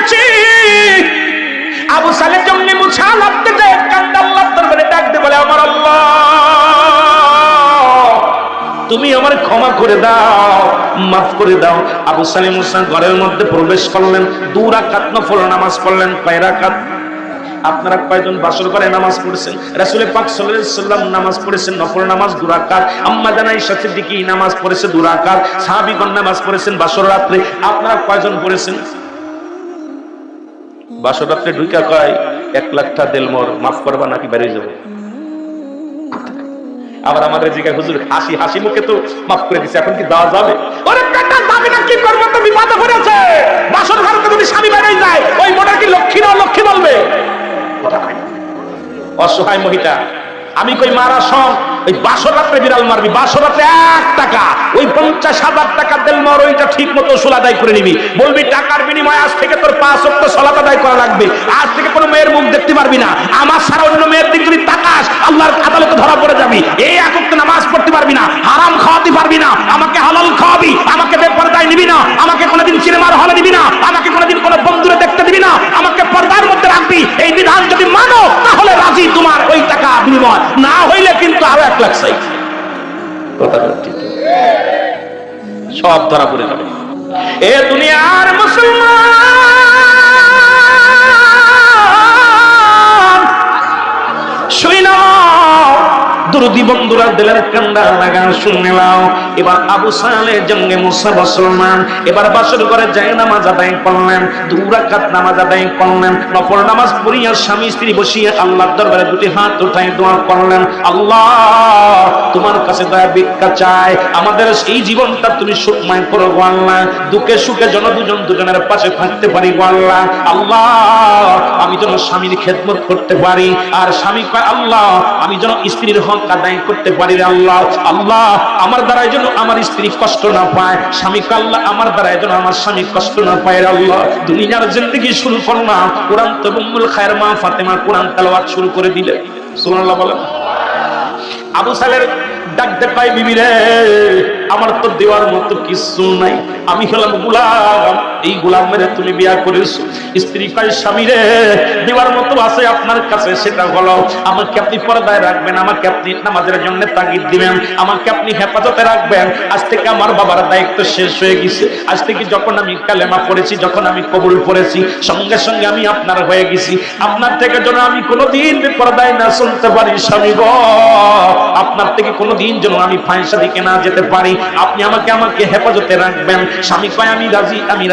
করেছি। আবু সালে জঙ্গি মুছা লাগতে যায়, কান্দা আল্লাহর দরবারে ডাক দিয়ে বলে, আমার আল্লাহ তুমি আমার ক্ষমা করে দাও, মাফ করে দাও। আবু সালে মুসা ঘরের মধ্যে প্রবেশ করলেন, 2 রাকাত নফল নামাজ পড়লেন। কয় রাকাত? আপনারা কয়জন বাসর ঘরে নামাজ পড়েছেন? রাসূল পাক সাল্লাল্লাহু আলাইহি ওয়াসাল্লাম নামাজ পড়েছেন নফল নামাজ 2 রাকাত, আম্মা জান আয়েশা সিদ্দিকী নামাজ পড়েছে 2 রাকাত, সাহাবীগণ নামাজ পড়েছেন বাসর রাতে। আপনারা কয়জন পড়েছেন? বাসর রাতে ঢুকা কয় 1 লাখটা দেলমোর মাফ করবা নাকি বেরিয়ে যাবো? আবার আমাদের জিজ্ঞাসা, হুজুর হাসি হাসি মুখে তো মাফ করে দিছে, এখন কি দেওয়া যাবে? ওরে বেটা যাবে না, কি করব? তো বিপদ করেছে। বাসর ঘরে যদি স্বামী বেরিয়ে যায়, ওই মোটা কি লক্ষ্মী না লক্ষ্মী বলবে? অসহায় মহিলা, আমি কই মারা সব ওই বাসর রাত্রে বিড়াল মারবি, বাসর রাত্রে 1 টাকা, ওই 50,000 টাকা দেল মর, ওইটা ঠিক মতো সোলা আদায় করে নিবি। বলবি টাকার বিনিময়ে আজ থেকে তোর 5 ওয়াক্ত সালাত আদায় করা লাগবে, আজ থেকে কোনো মেয়ের মুখ দেখতে পারবি না, আমার সারা অন্য মেয়ের দিকে যদি তাকাস আল্লাহর আদালতে ধরা পড়ে যাবি, এই 1 ওয়াক্ত নামাজ পড়তে পারবি না, হারাম খাওয়াতে পারবি না, আমাকে হালাল খাওয়াবি, আমাকে বেপরদায় নিবি না, আমাকে কোনোদিন সিনেমার হলে নিবি না, আমাকে কোনোদিন কোনো বন্ধুরে দেখতে দিবি না, আমাকে পর্দার মধ্যে রাখবি। এই বিধান যদি মানো তাহলে রাজি, তোমার ওই টাকা বিনিময়, না হইলে কিন্তু আরো 1 লাখ চাই। সব ধরা পড়ে যাবে। এ দুনিয়ার মুসলমান শুই না, দুরুদি বন্ধুরা দিলের কান্দা লাগা শুনে নাও। এবার আবু সালে জঙ্গে মুসা মুসলমান এবার বাসর ঘরে যায় নামাজ আদায় করলেন, 2 রাকাত নামাজ আদায় করলেন, নফল নামাজ পড়িয়া স্বামী স্ত্রী বসিয়ে আল্লাহর দরবারে 2টি হাত উঠায় দোয়া করলেন, আল্লাহ তোমার কাছে দয়া ভিক্ষা চাই, আমাদের এই জীবনটা তুমি সুখময় করো গো আল্লাহ, দুঃখে সুখে যেন দুজন দুজনের পাশে থাকতে পারি গো আল্লাহ। আল্লাহ আমি যেন স্বামীর খেদমত করতে পারি, আর স্বামী কয় আল্লাহ আমি যেন স্ত্রীর হক আদায় করতে পারি আল্লাহ। আল্লাহ আমার দ্বারাই যেন আমার স্ত্রী কষ্ট না পায়, স্বামী কয় আল্লাহ আমার দ্বারাই যেন আমার স্বামী কষ্ট না পায় আল্লাহ। দুনিয়ার জিন্দেগি শুরু করলাম, কোরআন তো উম্মুল খায়ের মা ফাতেমা কোরআন তেলাওয়াত শুরু করে দিলে, সুবহানাল্লাহ বলেন। আবু সালের ডাক দেখায়, বিবি রে আমার তো দেওয়ার মতো কিছু নাই, আমি হলাম গোলাম, এই গোলামের তুমি বিয়া করেছো। স্ত্রী কয় স্বামী রে দেওয়ার মতো আছে আপনার কাছে, সেটা হলো আমাকে আপনি পর্দায় রাখবেন, আমাকে আপনি নামাজের জন্য তাগিদ দিবেন, আমাকে আপনি হেফাজতে রাখবেন। আজ থেকে আমার বাবার দায়িত্ব শেষ হয়ে গেছে, আজ থেকে যখন আমি কালেমা পড়েছি, যখন আমি কবুল করেছি, সঙ্গে সঙ্গে আমি আপনার হয়ে গেছি, আপনার থেকে যেন আমি কোনোদিন পর্দায় না চলতে পারি স্বামী গো, আপনার থেকে কোনোদিন যেন আমি ফাঁসা দিকে না যেতে পারি, আপনি আমাকে হেফাজতে রাখবেন। স্বামী কয় আমি রাজি, আমি